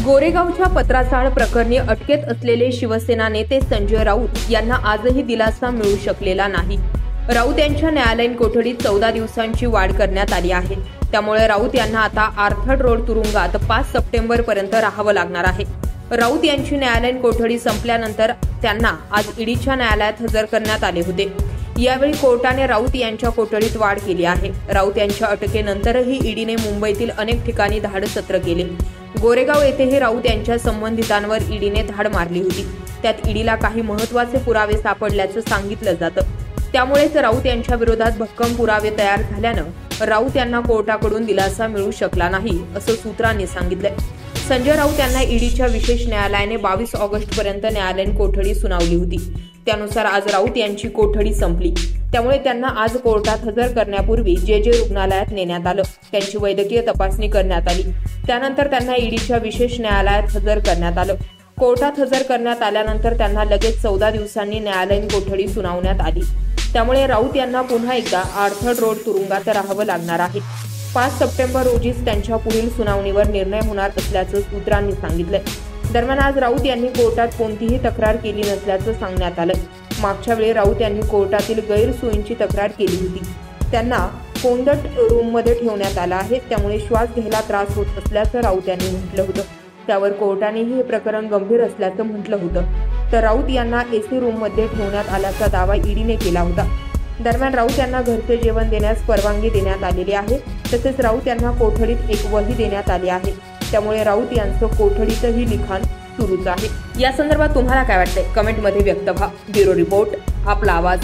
गोरेगावच्या पत्राचाळ प्रकरणी अटकेत असलेले शिवसेना नेते संजय राऊत यांना आजही दिलासा मिळू शकलेला नाही। राऊत यांच्या न्यायालयीन कोठडीत 14 दिवसांची वाढ करण्यात आली आहे। त्यामुळे राऊत यांना आता आर्थर रोड तुरुंगात 5 सप्टेंबर पर्यंत राहावं लागणार आहे। राऊत यांची न्यायालयीन कोठडी संपल्यानंतर त्यांना आज ईडीच्या न्यायालयात हजर करण्यात आले होते। यावेळी कोर्टाने राऊत यांच्या कोठडीत वाढ केली आहे। राऊत यांच्या अटकेनंतरही ईडीने मुंबईतील अनेक ठिकाणी धाडसत्र केले। गोरेगाव येथेही राऊत यांच्या संबंधितांवर ईडीने धाड मारली होती। त्यात ईडीला काही महत्त्वाचे पुरावे सापडल्याचं सांगितलं जातं। त्यामुळेच राऊत यांच्या विरोधात भक्कम पुरावे तयार झाल्यानं राऊत यांना कोर्टाकडून दिलासा मिळू शकला नाही असं सूत्रांनी सांगितलंय। संजय राऊत यांना ईडीच्या विशेष न्यायालयाने 22 ऑगस्ट पर्यंत न्यायालयीन कोठडी सुनावली होती। त्यानुसार आज राऊत यांची कोठडी संपली। त्यामुळे त्यांना आज कोर्टात हजर करण्यापूर्वी जे रुग्णालयात नेण्यात आलं। त्यांची वैद्यकीय तपासणी करण्यात आली। त्यानंतर त्यांना ईडीच्या विशेष न्यायालयात हजर करण्यात आलं। कोर्टात हजर करण्यात आल्यानंतर त्यांना लगेच 14 दिवसांनी न्यायालयीन कोठडी सुनावण्यात आली। त्यामुळे राऊत यांना पुन्हा एकदा आर्थर रोड तुरुंगात राहावं लागणार आहे। 5 सप्टेंबर रोजीच त्यांच्या पुढील सुनावणीवर निर्णय होणार असल्याचं सूत्रांनी सांगितलंय। दरम्यान आज राऊत यांनी कोर्टात कोणतीही तक्रार केली नसल्याचं सांगण्यात आलं। मागच्या वेळी राऊत यांनी कोर्टातील गैरसोयींची तक्रार केली होती। त्यांना कोंदट रूममध्ये ठेवण्यात आलं आहे। त्यामुळे श्वास घ्यायला त्रास होत असल्याचं राऊत यांनी म्हटलं होतं। त्यावर कोर्टानेही हे प्रकरण गंभीर असल्याचं म्हटलं होतं। तर राऊत यांना एसी रूममध्ये ठेवण्यात आल्याचा दावा ईडीने केला होता। दरम्यान राऊत यांना घरचे जेवण देण्यास परवानगी देण्यात आलेली आहे। तसेच राऊत यांना कोठडीत एक वही देण्यात आली आहे। त्यामुळे राऊत यांचं कोठडीतही लिखाण सुरूच आहे। या संदर्भात तुम्हाला काय वाटतंय कमेंटमध्ये व्यक्त व्हा। ब्युरो रिपोर्ट, आपला आवाज।